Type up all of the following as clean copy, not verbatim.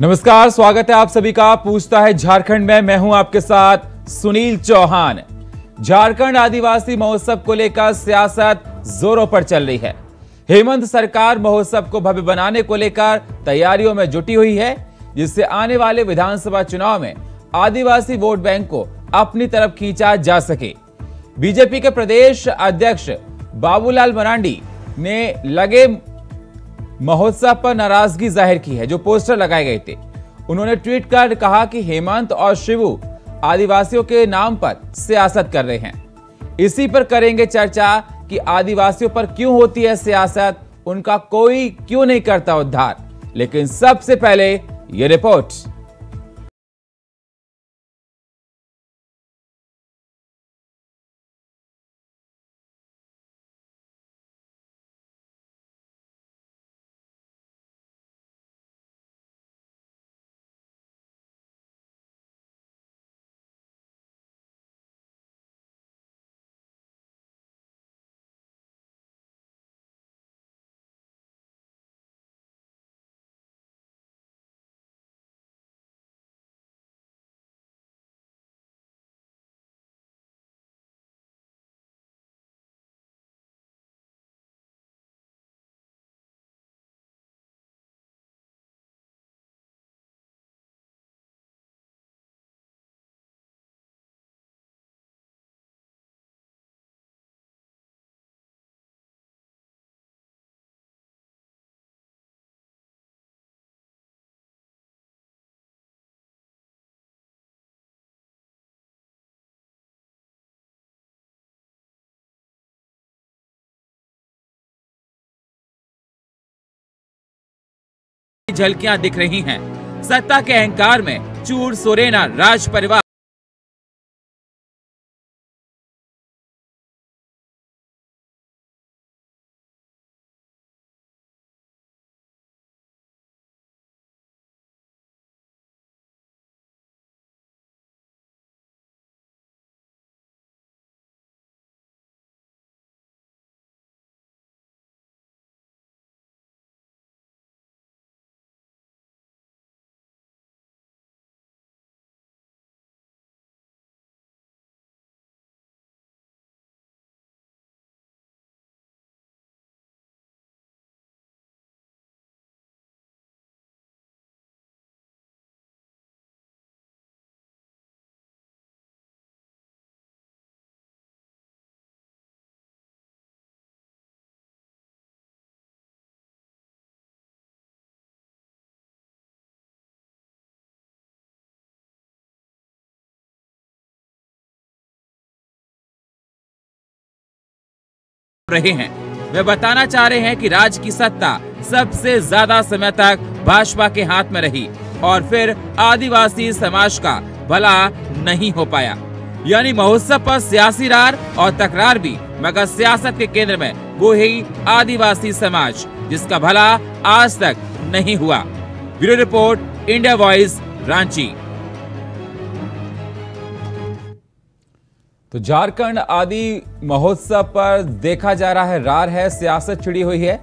नमस्कार, स्वागत है आप सभी का पूछता है झारखंड में। मैं हूं आपके साथ सुनील चौहान। झारखंड आदिवासी महोत्सव को लेकर सियासत जोरों पर चल रही है। हेमंत सरकार महोत्सव को भव्य बनाने को लेकर तैयारियों में जुटी हुई है, जिससे आने वाले विधानसभा चुनाव में आदिवासी वोट बैंक को अपनी तरफ खींचा जा सके। बीजेपी के प्रदेश अध्यक्ष बाबूलाल मरांडी ने लगे महोत्सव पर नाराजगी जाहिर की है। जो पोस्टर लगाए गए थे, उन्होंने ट्वीट कर कहा कि हेमंत और शिवू आदिवासियों के नाम पर सियासत कर रहे हैं। इसी पर करेंगे चर्चा कि आदिवासियों पर क्यों होती है सियासत, उनका कोई क्यों नहीं करता उद्धार। लेकिन सबसे पहले ये रिपोर्ट। झलकियां दिख रही हैं। सत्ता के अहंकार में चूर सोरेना राज परिवार रहे हैं। वे बताना चाह रहे हैं कि राज्य की सत्ता सबसे ज्यादा समय तक भाजपा के हाथ में रही और फिर आदिवासी समाज का भला नहीं हो पाया। यानी महोत्सव पर सियासी रार और तकरार भी, मगर सियासत के केंद्र में वो ही आदिवासी समाज, जिसका भला आज तक नहीं हुआ। Bureau report, India voice, Ranchi. तो झारखंड आदि महोत्सव पर देखा जा रहा है रार है, सियासत छिड़ी हुई है।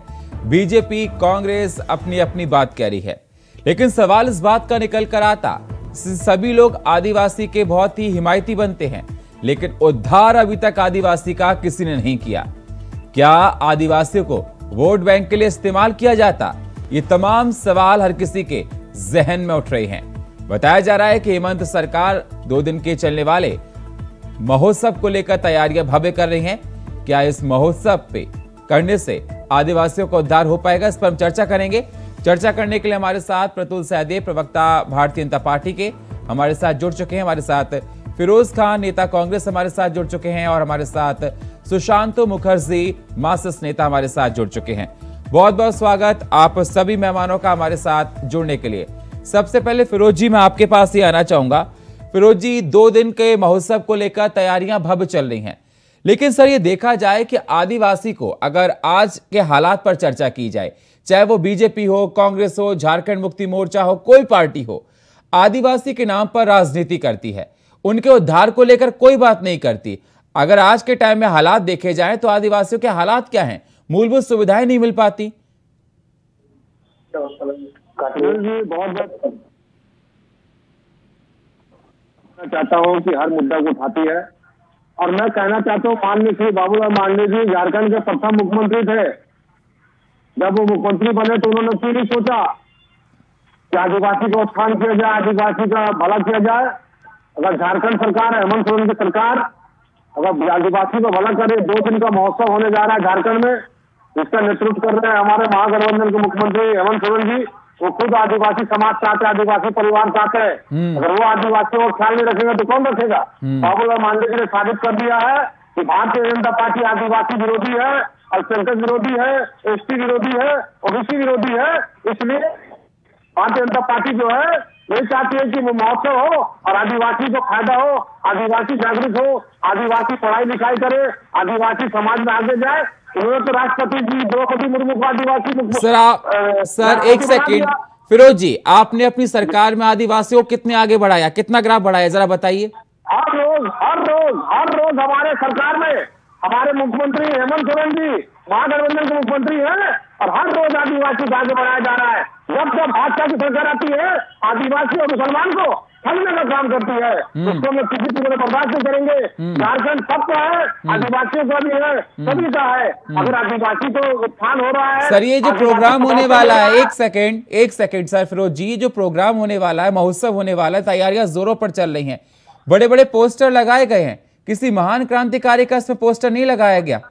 बीजेपी कांग्रेस अपनी अपनी बात कह रही है, लेकिन सवाल इस बात का निकल कर आता, सभी लोग आदिवासी के बहुत ही हिमायती बनते हैं, लेकिन उद्धार अभी तक आदिवासी का किसी ने नहीं किया। क्या आदिवासियों को वोट बैंक के लिए इस्तेमाल किया जाता? ये तमाम सवाल हर किसी के जहन में उठ रहे हैं। बताया जा रहा है कि हेमंत सरकार 2 दिन के चलने वाले महोत्सव को लेकर तैयारियां भव्य कर रही हैं। क्या इस महोत्सव पे करने से आदिवासियों का उद्धार हो पाएगा? इस पर हम चर्चा करेंगे। चर्चा करने के लिए हमारे साथ प्रतुल सहदेव, प्रवक्ता भारतीय जनता पार्टी के, हमारे साथ जुड़ चुके हैं। हमारे साथ फिरोज खान, नेता कांग्रेस, हमारे साथ जुड़ चुके हैं और हमारे साथ सुशांतो मुखर्जी, मार्क्सिस्ट नेता, हमारे साथ जुड़ चुके हैं। बहुत बहुत स्वागत आप सभी मेहमानों का हमारे साथ जुड़ने के लिए। सबसे पहले फिरोज जी, मैं आपके पास ही आना चाहूंगा। फिरोज जी, 2 दिन के महोत्सव को लेकर तैयारियां भव्य चल रही हैं, लेकिन सर ये देखा जाए कि आदिवासी को अगर आज के हालात पर चर्चा की जाए, चाहे वो बीजेपी हो, कांग्रेस हो, झारखंड मुक्ति मोर्चा हो, कोई पार्टी हो, आदिवासी के नाम पर राजनीति करती है, उनके उद्धार को लेकर कोई बात नहीं करती। अगर आज के टाइम में हालात देखे जाएं तो आदिवासियों के हालात क्या हैं? मूलभूत सुविधाएं नहीं मिल पाती। जी बहुत चाहता हूँ कि हर मुद्दा को उठाती है और मैं कहना चाहता हूँ माननीय श्री बाबूलाल मांझी जी झारखंड के प्रथम मुख्यमंत्री थे। जब वो मुख्यमंत्री बने तो उन्होंने क्यों नहीं सोचा कि आदिवासी का उत्थान किया जाए, आदिवासी का भला किया जाए। अगर झारखंड सरकार, हेमंत सोरेन की सरकार अगर आदिवासी को भला करे, 2 दिन का महोत्सव होने जा रहा है झारखंड में, जिसका नेतृत्व कर रहे हैं हमारे महागठबंधन के मुख्यमंत्री हेमंत सोरेन जी। वो खुद आदिवासी समाज चाहते हैं, आदिवासी परिवार चाहते हैं। अगर वो आदिवासियों का ख्याल नहीं रखेंगे तो कौन रखेगा। बाबूलाल मांझी जी ने साबित कर दिया है कि भारतीय जनता पार्टी आदिवासी विरोधी है, अल्पसंख्यक विरोधी है, एसटी विरोधी है, ओबीसी विरोधी है। इसलिए भारतीय जनता पार्टी जो है यही चाहती है कि वो महोत्सव हो और आदिवासी को फायदा हो, आदिवासी जागरूक हो, आदिवासी पढ़ाई लिखाई करे, आदिवासी समाज में आगे जाए। उन्होंने तो राष्ट्रपति जी द्रौपदी मुर्मू को आदिवासी सर एक सेकंड, फिरोज जी, आपने अपनी सरकार में आदिवासियों को कितने आगे बढ़ाया, कितना ग्राफ बढ़ाया, जरा बताइए। हर रोज हमारे सरकार में हमारे मुख्यमंत्री हेमंत सोरेन जी महागठबंधन के मुख्यमंत्री हैं और हर रोज आदिवासी को आगे बढ़ाया जा रहा है। जब भाजपा की सरकार आती है आदिवासी और मुसलमान को ठगने का काम करती है, उसको हम किसी तरह बर्दाश्त नहीं करेंगे। झारखंड सबका है, आदिवासियों का भी है, सभी का है। अगर आदिवासी को उत्थान हो रहा है। सर ये जो प्रोग्राम होने वाला है, एक सेकेंड सर, फिरोज जी, जो प्रोग्राम होने वाला है, महोत्सव होने वाला है, तैयारियां जोरों पर चल रही हैं, बड़े बड़े पोस्टर लगाए गए हैं, किसी महान क्रांतिकारी का इसमें पोस्टर नहीं लगाया गया।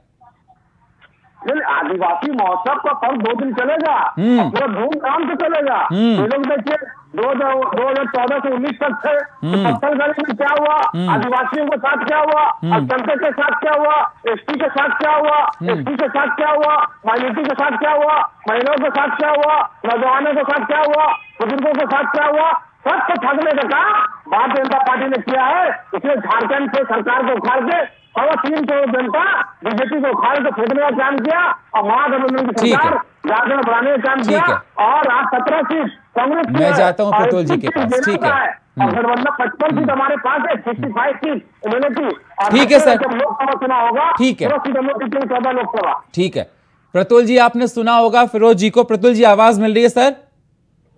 आदिवासी महोत्सव का पर्व 2 दिन चलेगा, पूरा धूमधाम से चलेगा। ये लोग देखिए 2014 से 19 तक थे, पत्थलगढ़ में क्या हुआ, आदिवासियों के साथ क्या हुआ, अल्पसंख्यक के साथ क्या हुआ, एसटी के साथ क्या हुआ, एसटी के साथ क्या हुआ, माइनॉरिटी के साथ क्या हुआ, महिलाओं के साथ क्या हुआ, नौजवानों के साथ क्या हुआ, बुजुर्गों के साथ क्या हुआ, सबको ठगने का काम भारतीय जनता पार्टी ने किया है। इसलिए झारखंड से सरकार को उखाड़ के 3.25 करोड़ जनता बीजेपी को उखाड़ के फेंकने का काम किया और महागठबंधन की सरकार झारखंड बढ़ाने का काम किया। और आज 17 सीट कांग्रेस की, मैं जाता हूं प्रतुल जी के पास। ठीक है, गठबंधन 55 सीट हमारे पास है, 65 सीट इम्यूनिटी। ठीक है सर, जब लोकसभा चुनाव होगा, ठीक है, 14 लोकसभा। ठीक है, प्रतुल जी आपने सुना होगा फिरोज जी को। प्रतुल जी आवाज मिल रही है सर?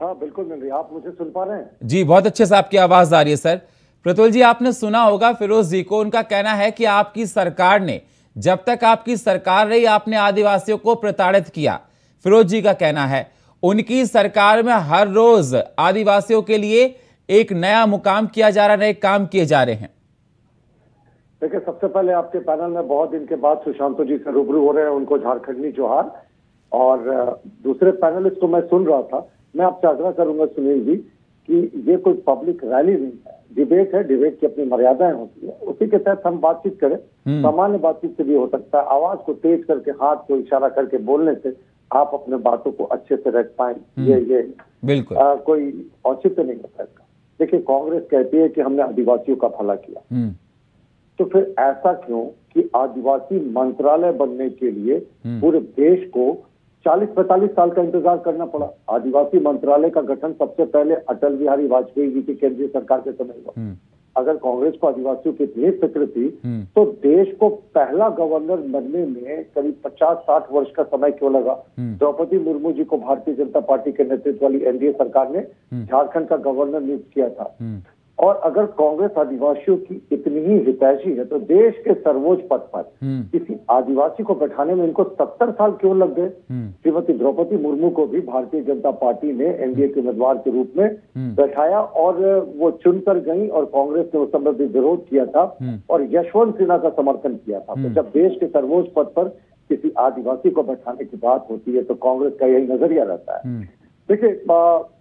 हाँ बिल्कुल मिल रही है, आप मुझे सुन पा रहे हैं? जी बहुत अच्छे से आपकी आवाज आ रही है सर। प्रतुल जी आपने सुना होगा फिरोज जी को, उनका कहना है कि आपकी सरकार ने, जब तक आपकी सरकार रही, आपने आदिवासियों को प्रताड़ित किया। फिरोज जी का कहना है उनकी सरकार में हर रोज आदिवासियों के लिए एक नया मुकाम किया जा रहा है, नए काम किए जा रहे हैं। देखिए सबसे पहले आपके पैनल में बहुत दिन के बाद सुशांतो जी से रूबरू हो रहे हैं, उनको झारखंडी जोहार। और दूसरे पैनलिस्ट को मैं सुन रहा था, मैं आपसे आग्रह करूंगा सुनील जी कि ये कोई पब्लिक रैली नहीं है, डिबेट है, डिबेट की अपनी मर्यादाएं होती है, उसी के तहत हम बातचीत करें। सामान्य बातचीत से भी हो सकता है, आवाज को तेज करके, हाथ को इशारा करके बोलने से आप अपने बातों को अच्छे से रख पाए, ये बिल्कुल कोई औचित्य नहीं होता इसका। देखिए कांग्रेस कहती है कि हमने आदिवासियों का भला किया, तो फिर ऐसा क्यों कि आदिवासी मंत्रालय बनने के लिए पूरे देश को 40-45 साल का इंतजार करना पड़ा। आदिवासी मंत्रालय का गठन सबसे पहले अटल बिहारी वाजपेयी जी की केंद्रीय सरकार के समय हुआ। अगर कांग्रेस को आदिवासियों की इतनी फिक्र थी तो देश को पहला गवर्नर बनने में करीब 50-60 वर्ष का समय क्यों लगा? द्रौपदी मुर्मू जी को भारतीय जनता पार्टी के नेतृत्व वाली एनडीए सरकार ने झारखंड का गवर्नर नियुक्त किया था। और अगर कांग्रेस आदिवासियों की इतनी ही हितैषी है तो देश के सर्वोच्च पद पर किसी आदिवासी को बैठाने में इनको 70 साल क्यों लग गए? श्रीमती द्रौपदी मुर्मू को भी भारतीय जनता पार्टी ने एनडीए के उम्मीदवार के रूप में बैठाया और वो चुनकर गई और कांग्रेस ने उस समय भी विरोध किया था और यशवंत सिन्हा का समर्थन किया था। तो जब देश के सर्वोच्च पद पर किसी आदिवासी को बैठाने की बात होती है तो कांग्रेस का यही नजरिया रहता है। देखिए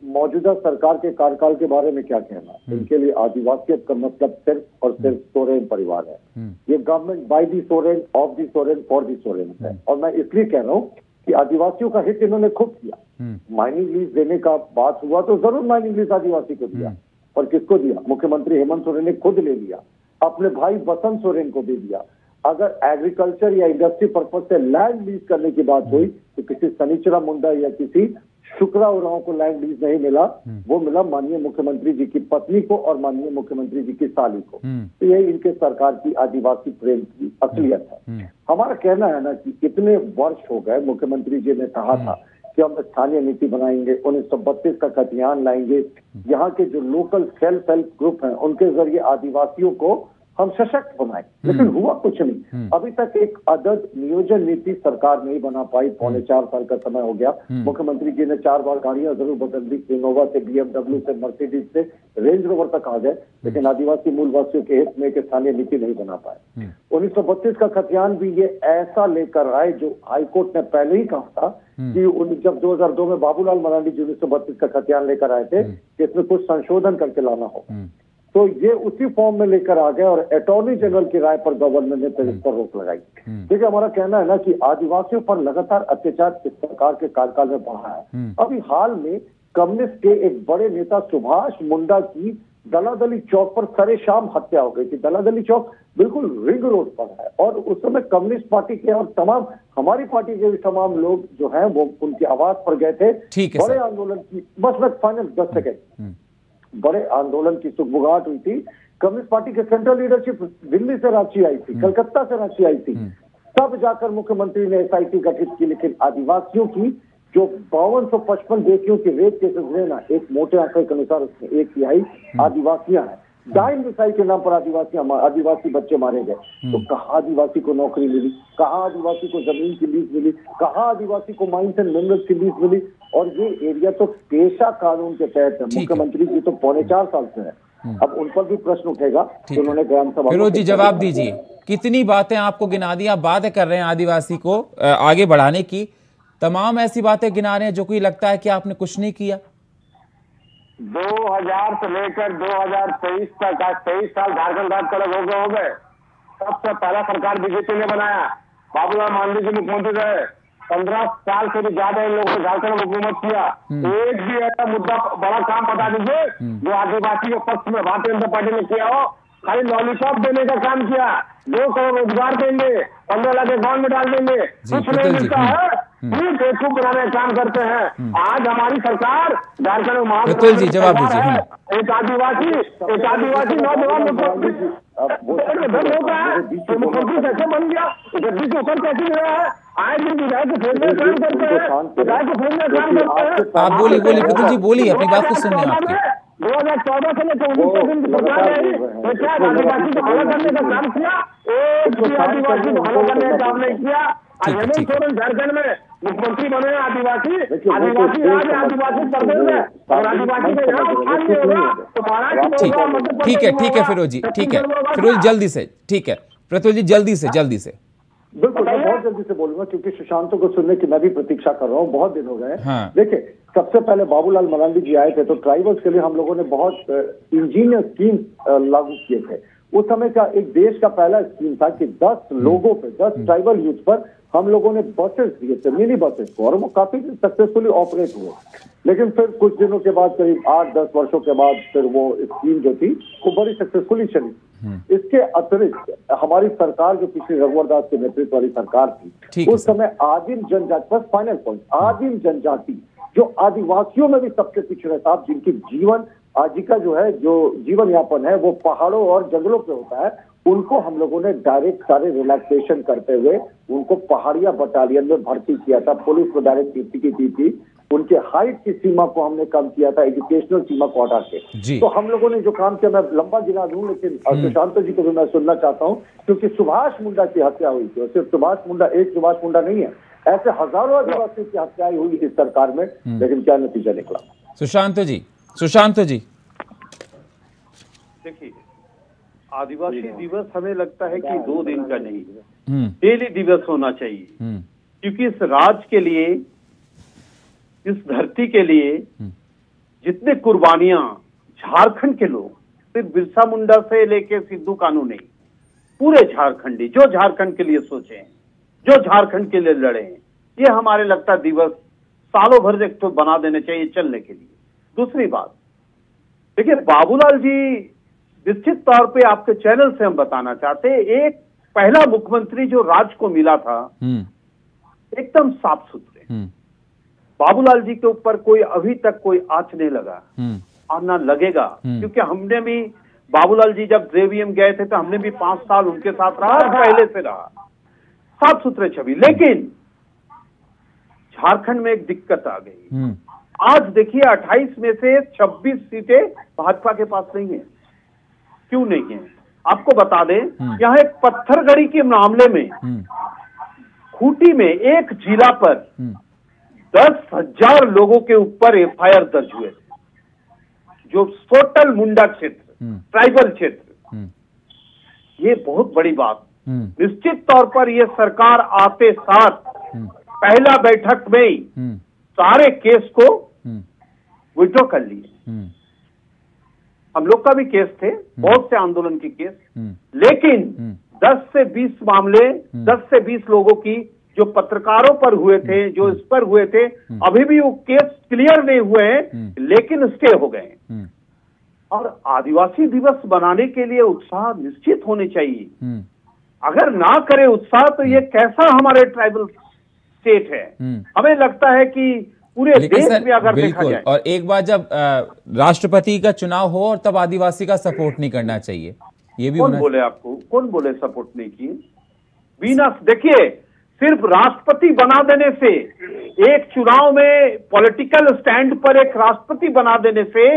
मौजूदा सरकार के कार्यकाल के बारे में क्या कहना, इनके लिए आदिवासियत का मतलब सिर्फ और सिर्फ सोरेन परिवार है। ये government by the Soren, of the Soren, for the Soren है। और मैं इसलिए कह रहा हूँ कि आदिवासियों का हित इन्होंने खुद किया। माइनिंग लीज देने का बात हुआ तो जरूर माइनिंग लीज आदिवासी को दिया, और किसको दिया? मुख्यमंत्री हेमंत सोरेन ने खुद ले लिया, अपने भाई बसंत सोरेन को दे दिया। अगर एग्रीकल्चर या इंडस्ट्री पर्पज से लैंड लीज करने की बात हुई तो किसी सनीचरा मुंडा या किसी शुक्रा उरांव को लैंड लीज नहीं मिला, वो मिला माननीय मुख्यमंत्री जी की पत्नी को और माननीय मुख्यमंत्री जी की साली को। तो यही इनके सरकार की आदिवासी प्रेम की असलियत है। हमारा कहना है ना कि इतने वर्ष हो गए, मुख्यमंत्री जी ने कहा था कि हम स्थानीय नीति बनाएंगे, 1932 का खतियान लाएंगे, यहाँ के जो लोकल सेल्फ हेल्प ग्रुप हैं उनके जरिए आदिवासियों को हम सशक्त बनाए, लेकिन हुआ कुछ नहीं। अभी तक एक अदद नियोजन नीति सरकार नहीं बना पाई। 4.25 साल का समय हो गया। मुख्यमंत्री जी ने 4 बार गाड़ियां जरूर बदल दी, इनोवा से, BMW से, मर्सिडीज से, रेंज रोवर तक आ गए, लेकिन आदिवासी मूलवासियों के हित में एक स्थानीय नीति नहीं बना पाए। 1932 का खतियान भी ये ऐसा लेकर आए जो हाईकोर्ट ने पहले ही कहा था कि जब 2002 में बाबूलाल मरांडी जी 1932 का खतियान लेकर आए थे कि इसमें कुछ संशोधन करके लाना हो, तो ये उसी फॉर्म में लेकर आ गए और अटॉर्नी जनरल की राय पर गवर्नर ने फिर इस पर रोक लगाई। देखिए, हमारा कहना है ना कि आदिवासियों पर लगातार अत्याचार इस सरकार के कार्यकाल में बढ़ा है। अभी हाल में कम्युनिस्ट के एक बड़े नेता सुभाष मुंडा की दलादली चौक पर सरेशाम हत्या हो गई थी। दलादली चौक बिल्कुल रिंग रोड पर है और उस समय कम्युनिस्ट पार्टी के और तमाम हमारी पार्टी के भी तमाम लोग जो हैं वो उनकी आवाज पर गए थे। बड़े आंदोलन की, बस फाइनल 10 सेकेंड, बड़े आंदोलन की सुगबुगाहट हुई थी। कम्युनिस्ट पार्टी के सेंट्रल लीडरशिप दिल्ली से रांची आई थी, कलकत्ता से रांची आई थी, तब जाकर मुख्यमंत्री ने SIT गठित की। लेकिन आदिवासियों की जो 5255 बेटियों के रेप केसेस हुए ना, एक मोटे आंकड़े के अनुसार उसमें 1/3 आदिवासियां हैं। डाइन मिसाइल के नाम पर आदिवासी बच्चे मारे गए। तो कहाँ आदिवासी को नौकरी मिली, कहाँ आदिवासी को जमीन की लीज मिली, कहाँ आदिवासी को माइंस एंड मिनरल्स की लीज मिली? और ये एरिया तो पेशा कानून के तहत है। मुख्यमंत्री जी तो 4.25 साल से है। अब उन पर भी प्रश्न उठेगा कि उन्होंने ग्राम सभा। फिरोज जी, जवाब दीजिए। कितनी बातें आपको गिना दी, आप बातें कर रहे हैं आदिवासी को आगे बढ़ाने की, तमाम ऐसी बातें गिना रहे हैं जो कोई लगता है कि आपने कुछ नहीं किया। 2000 से लेकर 2023 तक, आज 23 साल झारखंड राज का हो गए। सबसे पहला सरकार बीजेपी ने बनाया, बाबूलाल मरांडी जी मुख्यमंत्री रहे। 15 साल से भी ज्यादा इन लोगों ने झारखंड में हुकूमत किया। एक भी ऐसा मुद्दा, बड़ा काम बता दीजिए जो आदिवासी के पक्ष में भारतीय जनता पार्टी ने किया हो। खाली लॉलीपॉप देने का काम किया, 2 करोड़ रोजगार देंगे, 15 लाख अकाउंट में डाल देंगे, कुछ नहीं मिलता है। बेवकूफ बनाने का काम करते हैं। आज हमारी सरकार झारखंड में प्रतुल जी, जवाब दीजिए। एक आदिवासी नौजवान मुख्यमंत्री होता है तो मुख्यमंत्री कैसे बन गया, गद्दी के ऊपर कैसे गिरा है? आए दिन विधायक को फेरने का काम करते हैं, विधायक को फेरने का काम करते हैं। आप बोलिए प्रतुल जी, बोलिए, अपनी बात को सुन रहे हैं आपकी। 2014 से लेकर 19 तक इनकी सरकार रही, तो क्या आदिवासी को भला करने का काम किया? एक भी आदिवासी को भला करने का काम नहीं किया। हेमंत सोरेन झारखंड में मुख्यमंत्री बने आदिवासी आज आदिवासी प्रदेश में, और आदिवासी का यहाँ उत्थान नहीं होगा तो महाराष्ट्र। ठीक है फिरोज जी, ठीक है फिरोज, जल्दी से। ठीक है प्रतुल जी, जल्दी से। बिल्कुल, मैं बहुत जल्दी से बोलूंगा क्योंकि सुशांतों को सुनने की मैं भी प्रतीक्षा कर रहा हूँ, बहुत दिन हो गए। हाँ। देखिए, सबसे पहले बाबूलाल मरांडी जी आए थे तो ट्राइबल्स के लिए हम लोगों ने बहुत इंजीनियर स्कीम लागू किए थे। उस समय का एक देश का पहला स्कीम था कि 10 लोगों पे, 10 ट्राइबल यूथ पर हम लोगों ने बसेस दिए थे, मिनी बसेस को, और वो काफी सक्सेसफुली ऑपरेट हुए। लेकिन फिर कुछ दिनों के बाद, करीब 8-10 वर्षों के बाद, फिर वो स्कीम जो थी वो बड़ी सक्सेसफुली चली। इसके अतिरिक्त हमारी सरकार जो पिछली रघुवर दास के नेतृत्व वाली सरकार थी, उस समय आदिम जनजाति, बस फाइनल पॉइंट, आदिम जनजाति जो आदिवासियों में भी सबसे पिछड़े साहब, जिनकी जीवन आजीविका जो है, जो जीवन यापन है वो पहाड़ों और जंगलों पे होता है, उनको हम लोगों ने डायरेक्ट सारे रिलैक्सेशन करते हुए उनको पहाड़िया बटालियन में भर्ती किया था। पुलिस को डायरेक्ट ड्यूटी की थी। उनके हाइट की सीमा को हमने कम किया था, एजुकेशनल सीमा को हटा के। तो हम लोगों ने जो काम किया, मैं लंबा गिना दूं, लेकिन सुशांत जी को भी मैं सुनना चाहता हूं, क्योंकि सुभाष मुंडा की हत्या हुई थी, और सिर्फ सुभाष मुंडा नहीं है, ऐसे हजारों आदिवासियों की हत्याएं हुई इस सरकार में। लेकिन क्या नतीजा निकला? सुशांत जी देखिए, आदिवासी दिवस हमें लगता है कि 2 दिन का नहीं, डेली दिवस होना चाहिए, क्योंकि इस राज्य के लिए, इस धरती के लिए जितने कुर्बानियां झारखंड के लोग, सिर्फ बिरसा मुंडा से लेके सिद्धू कानू नहीं, पूरे झारखंडी जो झारखंड के लिए सोचे हैं, जो झारखंड के लिए लड़े हैं, ये हमारे लगता दिवस सालों भर एक तो बना देने चाहिए चलने के लिए। दूसरी बात, देखिए, बाबूलाल जी निश्चित तौर पे आपके चैनल से हम बताना चाहते हैं, एक पहला मुख्यमंत्री जो राज्य को मिला था एकदम साफ सुथरे, बाबूलाल जी के ऊपर कोई अभी तक कोई आंच नहीं लगा और ना लगेगा, क्योंकि हमने भी, बाबूलाल जी जब जेवीएम गए थे तो हमने भी 5 साल उनके साथ रहा, पहले से रहा, साफ सुथरे छवि। लेकिन झारखंड में एक दिक्कत आ गई। आज देखिए 28 में से 26 सीटें भाजपा के पास नहीं है। क्यों नहीं है? आपको बता दें, यहाँ एक पत्थरगड़ी के मामले में खूंटी में एक जिला पर 10,000 लोगों के ऊपर एफआईआर दर्ज हुए थे, जो टोटल मुंडा क्षेत्र, ट्राइबल क्षेत्र। ये बहुत बड़ी बात। निश्चित तौर पर यह सरकार आते साथ पहला बैठक में ही सारे केस को विड्रॉ कर लिए। हम लोग का भी केस थे, बहुत से आंदोलन के केस, लेकिन 10 से 20 मामले, 10 से 20 लोगों की जो पत्रकारों पर हुए थे, जो इस पर हुए थे, अभी भी वो केस क्लियर नहीं हुए हैं, लेकिन स्टे हो गए। और आदिवासी दिवस बनाने के लिए उत्साह निश्चित होने चाहिए। अगर ना करे उत्साह तो ये कैसा हमारे ट्राइबल स्टेट है? हमें लगता है कि पूरे देश में अगर देखा जाए, और एक बार जब राष्ट्रपति का चुनाव हो और तब आदिवासी का सपोर्ट नहीं करना चाहिए, ये भी कौन बोले आपको? कौन बोले सपोर्ट नहीं की? बिना देखिए, सिर्फ राष्ट्रपति बना देने से, एक चुनाव में पॉलिटिकल स्टैंड पर एक राष्ट्रपति बना देने से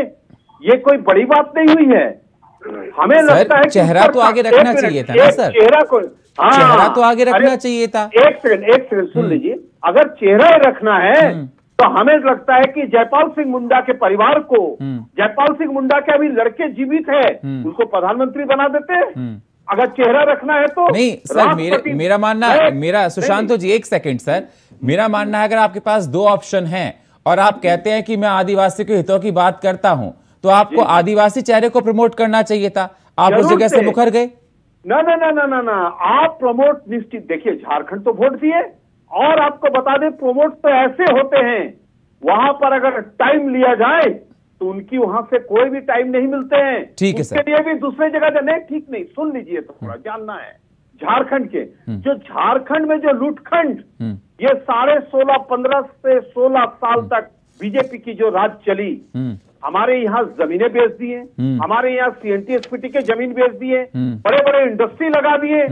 ये कोई बड़ी बात नहीं हुई है। हमें लगता है चेहरा तो आगे रखना चाहिए था ना सर। चेहरा को, चेहरा तो आगे रखना चाहिए था। एक सेकंड सुन लीजिए। अगर चेहरा रखना है तो हमें लगता है कि जयपाल सिंह मुंडा के परिवार को, जयपाल सिंह मुंडा के अभी लड़के जीवित है, उनको प्रधानमंत्री बना देते। अगर चेहरा रखना है तो नहीं सर, मेरा मानना, मेरा सुशांतो जी एक सेकंड सर, मेरा मानना है अगर आपके पास दो ऑप्शन हैं और आप कहते हैं कि मैं आदिवासी के हितों की बात करता हूं, तो आपको आदिवासी चेहरे को प्रमोट करना चाहिए था। आप उस जगह से मुकर गए। ना ना ना ना ना ना, आप प्रमोट निश्चित, देखिए झारखंड तो वोट दिए, और आपको बता दें प्रमोट तो ऐसे होते हैं, वहां पर अगर टाइम लिया जाए तो उनकी वहां से कोई भी टाइम नहीं मिलते हैं। ठीक है सर। उसके लिए भी दूसरे जगह जाने, ठीक नहीं, सुन लीजिए तो थोड़ा जानना है। झारखंड के जो झारखंड में जो लूटखंड, ये 15.5 से 16 साल तक बीजेपी की जो राज चली, हमारे यहाँ जमीनें बेच दिए, हमारे यहाँ CNTSPT के जमीन बेच दिए, बड़े बड़े इंडस्ट्री लगा दिए,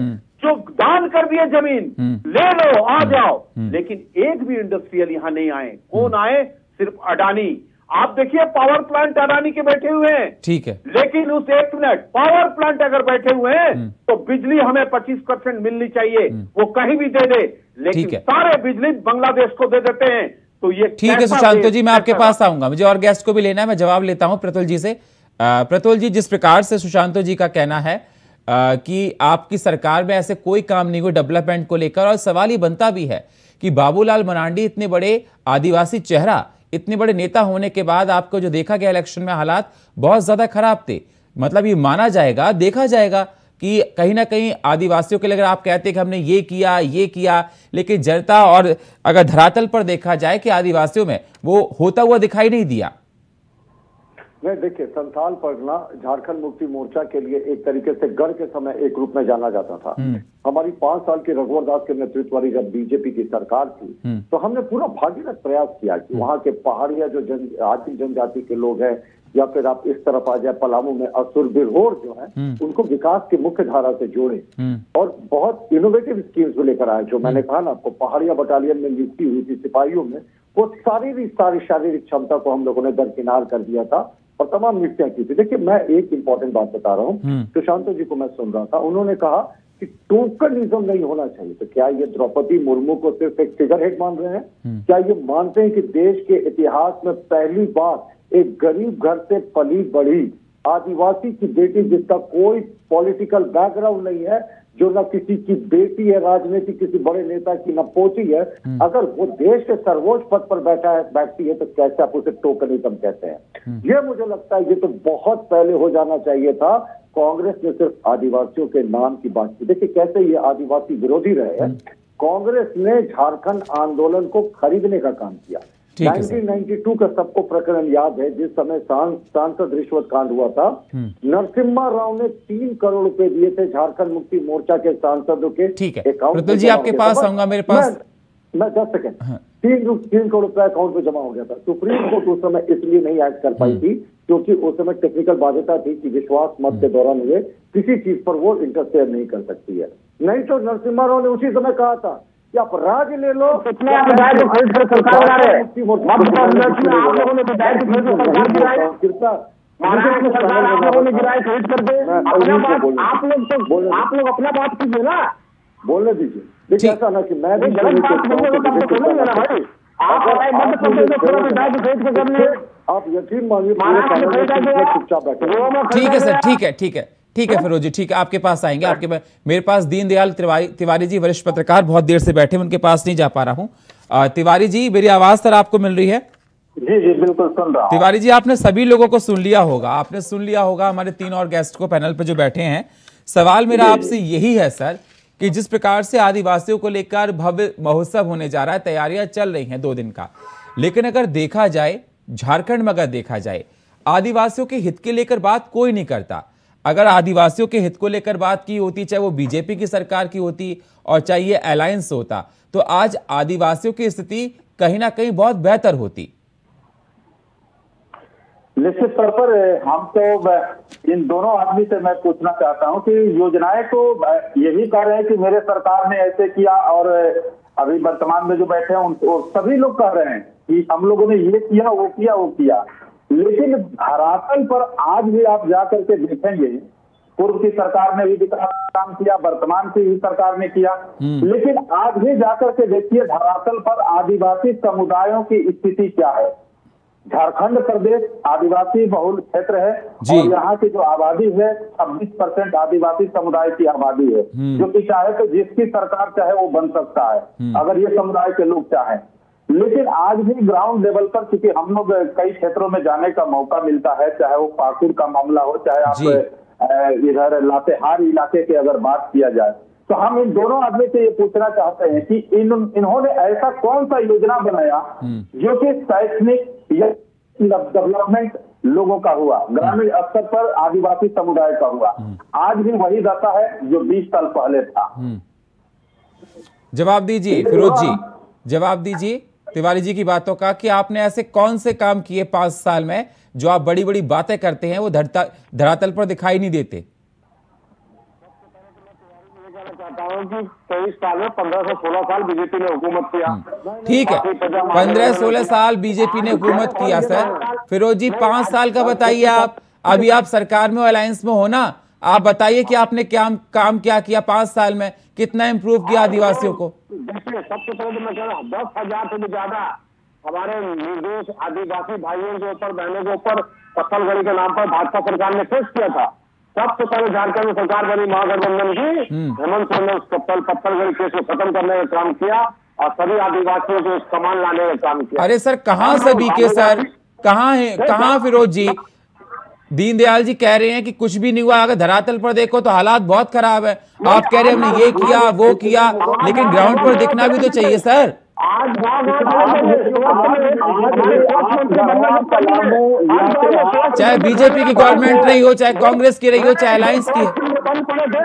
जो दान कर दिए जमीन, ले लो आ जाओ, लेकिन एक भी इंडस्ट्रियल यहाँ नहीं आए। कौन आए? सिर्फ अडानी। आप देखिए पावर प्लांट अडानी के बैठे हुए हैं, ठीक है, लेकिन उस 1 मिनट पावर प्लांट अगर बैठे हुए हैं तो बिजली हमें 25% मिलनी चाहिए, वो कहीं भी दे दे, लेकिन सारे बिजली बांग्लादेश को दे देते हैं। तो ये ठीक है सुशांतो जी, मैं आपके पास आऊंगा, मुझे और गेस्ट को भी लेना है, मैं जवाब लेता हूं प्रतुल जी से। प्रतुल जी, जिस प्रकार से सुशांतो जी का कहना है कि आपकी सरकार में ऐसे कोई काम नहीं हुआ डेवलपमेंट को लेकर, और सवाल ही बनता भी है कि बाबूलाल मरांडी इतने बड़े आदिवासी चेहरा, इतने बड़े नेता होने के बाद आपको जो देखा गया इलेक्शन में हालात बहुत ज्यादा खराब थे। मतलब ये माना जाएगा, देखा जाएगा कि कहीं ना कहीं आदिवासियों के लिए अगर आप कहते हैं कि हमने ये किया, लेकिन जनता और अगर धरातल पर देखा जाए कि आदिवासियों में वो होता हुआ दिखाई नहीं दिया। नहीं, देखिए, संथाल परगना झारखंड मुक्ति मोर्चा के लिए एक तरीके से गढ़ के समय एक रूप में जाना जाता था। हमारी 5 साल की रघुवर दास के नेतृत्व वाली जब बीजेपी की सरकार थी, तो हमने पूरा भागीरथ प्रयास किया कि वहां के पहाड़िया जो आदिम जनजाति के लोग हैं, या फिर आप इस तरफ आ जाए पलामू में असुर बिरहोर जो है, उनको विकास की मुख्य धारा से जोड़े, और बहुत इनोवेटिव स्कीम्स लेकर आए। जो मैंने कहा ना आपको, पहाड़िया बटालियन में नियुक्ति हुई थी सिपाहियों में, वो शारीरिक क्षमता को हम लोगों ने दरकिनार कर दिया था और तमाम नियुक्तियां की थी। देखिए, मैं एक इंपॉर्टेंट बात बता रहा हूँ, सुशांतो जी को मैं सुन रहा था, उन्होंने कहा कि टोकनिज्म नहीं होना चाहिए। तो क्या ये द्रौपदी मुर्मू को सिर्फ एक फिगर हेड मान रहे हैं? क्या ये मानते हैं कि देश के इतिहास में पहली बार एक गरीब घर से पली बढ़ी आदिवासी की बेटी, जिसका कोई पॉलिटिकल बैकग्राउंड नहीं है, जो न किसी की बेटी है राजनीतिक किसी बड़े नेता की, न पोती है, अगर वो देश के सर्वोच्च पद पर बैठती है तो कैसे आप उसे टोकनिज्म कहते हैं? ये मुझे लगता है ये तो बहुत पहले हो जाना चाहिए था। कांग्रेस ने सिर्फ आदिवासियों के नाम की बात की। देखिए कैसे ये आदिवासी विरोधी रहे हैं। कांग्रेस ने झारखंड आंदोलन को खरीदने का काम किया। 1992 का सबको प्रकरण याद है, जिस समय सांसद रिश्वत कांड हुआ था। नरसिम्हा राव ने 3 करोड़ रुपए दिए थे झारखंड मुक्ति मोर्चा के सांसदों के अकाउंट में। जी आपके पास आऊंगा, मेरे पास मैं 10 सेकंड 3 करोड़ रुपए अकाउंट में जमा हो गया था। सुप्रीम कोर्ट उस समय इसलिए नहीं एक्ट कर पाई थी क्योंकि उस समय टेक्निकल बाध्यता थी कि विश्वास मत के दौरान हुए किसी चीज पर वो इंटरफेयर नहीं कर सकती है। नहीं तो नरसिम्हा राव ने उसी समय कहा था या आप राज्य ले लो, कितने आप दायित्व खरीद कर सरकार बना रहे हैं। मध्य प्रदेश में आप लोगों ने तो दायित्व खरीद कर सरकार गिराई, महाराष्ट्र में सरकार आप लोगों ने गिराई खरीद करके। अपना बात आप लोग अपना बात कीजिए ना, बोलने दीजिए। देखिए ऐसा ना कि मैं भी गलत बात बोलेंगे तो आपको सुनेंगे ना भाई। आप मध्य प्रदेश में पूरा दायित्व खरीद कर करने, आप यकीन मानिए चुपचाप बैठे। ठीक है सर, ठीक है फिरोज जी, ठीक है, आपके पास आएंगे। आपके पास मेरे पास दीनदयाल तिवारी जी, वरिष्ठ पत्रकार, बहुत देर से बैठे, उनके पास नहीं जा पा रहा हूँ। तिवारी जी, मेरी आवाज सर आपको मिल रही है? जी जी बिल्कुल सुन रहा हूं। तिवारी जी, आपने सभी लोगों को सुन लिया होगा, आपने सुन लिया होगा हमारे 3 और गेस्ट को पैनल पे जो बैठे हैं। सवाल मेरा आपसे यही है सर कि जिस प्रकार से आदिवासियों को लेकर भव्य महोत्सव होने जा रहा है, तैयारियां चल रही हैं 2 दिन का, लेकिन अगर देखा जाए, झारखंड में अगर देखा जाए, आदिवासियों के हित के लेकर बात कोई नहीं करता। अगर आदिवासियों के हित को लेकर बात की होती, चाहे वो बीजेपी की सरकार की होती और चाहे ये अलायंस होता, तो आज आदिवासियों की स्थिति कहीं ना कहीं बहुत बेहतर होती। निश्चित तौर पर हम तो इन दोनों आदमी से मैं पूछना चाहता हूं कि योजनाएं तो यही कह रहे हैं कि मेरे सरकार ने ऐसे किया, और अभी वर्तमान में जो बैठे हैं सभी लोग कह रहे हैं कि हम लोगों ने ये किया, वो किया, वो किया। लेकिन धरातल पर आज भी आप जाकर के देखेंगे, पूर्व की सरकार ने भी विकास काम किया, वर्तमान की भी सरकार ने किया, लेकिन आज भी जाकर के देखिए धरातल पर आदिवासी समुदायों की स्थिति क्या है। झारखंड प्रदेश आदिवासी बहुल क्षेत्र है और यहाँ की जो आबादी है 26% आदिवासी समुदाय की आबादी है, जो कि चाहे तो जिसकी सरकार चाहे वो बन सकता है अगर ये समुदाय के लोग चाहें। लेकिन आज भी ग्राउंड लेवल पर, क्योंकि हम लोग कई क्षेत्रों में जाने का मौका मिलता है, चाहे वो पाकुड़ का मामला हो, चाहे आप इधर लातेहार इलाके की अगर बात किया जाए, तो हम इन दोनों आदमी से ये पूछना चाहते हैं कि इन्होंने ऐसा कौन सा योजना बनाया जो कि शैक्षणिक या डेवलपमेंट लोगों का हुआ, ग्रामीण स्तर पर आदिवासी समुदाय का हुआ। आज भी वही दशा है जो 20 साल पहले था। जवाब दीजिए फिरोज जी, जवाब दीजिए तिवारी जी की बातों का कि आपने ऐसे कौन से काम किए 5 साल में जो आप बड़ी बड़ी बातें करते हैं वो धरातल पर दिखाई नहीं देते। चाहता हूँ कि 23 साल में 15 से 16 साल बीजेपी ने हुकूमत किया। ठीक है, 15-16 साल बीजेपी ने हुकूमत किया सर। फिरोज जी 5 साल का बताइए आप, अभी आप सरकार में अलायंस में हो ना, आप बताइए कि आपने क्या काम क्या किया 5 साल में, कितना इम्प्रूव किया आदिवासियों को? देखिए सबसे पहले तो मैं कह रहा हूँ 10,000 से भी ज्यादा हमारे निर्दोष आदिवासी भाइयों के ऊपर, बहनों के ऊपर पत्थलगड़ी के नाम पर भाजपा सरकार ने केस किया था। सबसे पहले झारखंड में सरकार बनी महागठबंधन की, हेमंत सोरेन ने पत्थलगड़ी केस को खत्म करने का काम किया और सभी आदिवासियों को सामान लाने का काम किया। अरे सर कहाँ सभी के सर, कहाँ है, कहाँ फिरोज जी? दीनदयाल जी कह रहे हैं कि कुछ भी नहीं हुआ, अगर धरातल पर देखो तो हालात बहुत खराब है। आप कह रहे हैं हमने ये किया वो किया, लेकिन ग्राउंड पर दिखना भी तो चाहिए सर। चाहे बीजेपी की गवर्नमेंट रही हो, चाहे कांग्रेस की रही हो, चाहे अलायंस की। बंद पड़े थे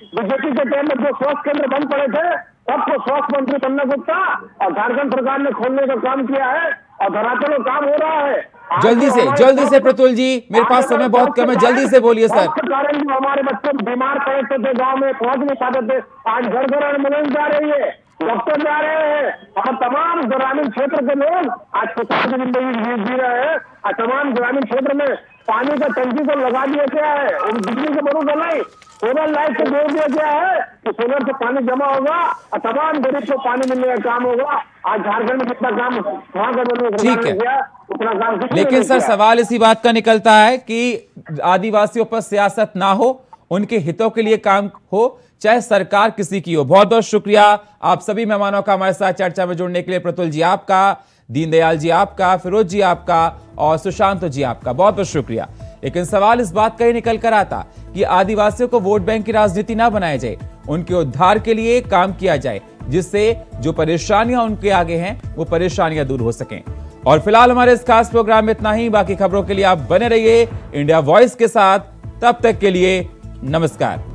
बीजेपी के टाइम में, जो स्वास्थ्य केंद्र बंद पड़े थे सबको स्वास्थ्य मंत्री पन्ना गुप्ता और झारखंड सरकार ने खोलने का काम किया है और धरातल में काम हो रहा है। जल्दी से प्रतुल जी, मेरे पास समय बहुत कम है, जल्दी से बोलिए सर। कारण जो हमारे बच्चे बीमार पड़ते थे, गांव में पहुंच नहीं पाते थे, आज घर घर एम्बुलेंस जा रही है, डॉक्टर जा रहे हैं और तमाम ग्रामीण क्षेत्र के लोग आज खुशहाल जिंदगी जी रहे हैं। और तमाम ग्रामीण क्षेत्र में पानी का टंकी को लगा दिया गया है, और बिजली के भरोसा नहीं, सोलर लाइट से जोड़ दिया गया है कि सोलर से पानी जमा होगा और तमाम गरीब को पानी मिलने का काम होगा। आज झारखंड में कितना काम ठीक है, उतना काम, लेकिन सर सवाल इसी बात का निकलता है कि आदिवासियों पर सियासत ना हो, उनके हितों के लिए काम हो, चाहे सरकार किसी की हो। बहुत बहुत शुक्रिया आप सभी मेहमानों का हमारे साथ चर्चा में जुड़ने के लिए। प्रतुल जी आपका, दीनदयाल जी आपका, फिरोज जी आपका और सुशांत जी आपका बहुत बहुत शुक्रिया। लेकिन सवाल इस बात का ही निकल कर आता कि आदिवासियों को वोट बैंक की राजनीति ना बनाया जाए, उनके उद्धार के लिए काम किया जाए, जिससे जो परेशानियां उनके आगे हैं वो परेशानियां दूर हो सकें। और फिलहाल हमारे इस खास प्रोग्राम में इतना ही। बाकी खबरों के लिए आप बने रहिए इंडिया वॉइस के साथ। तब तक के लिए नमस्कार।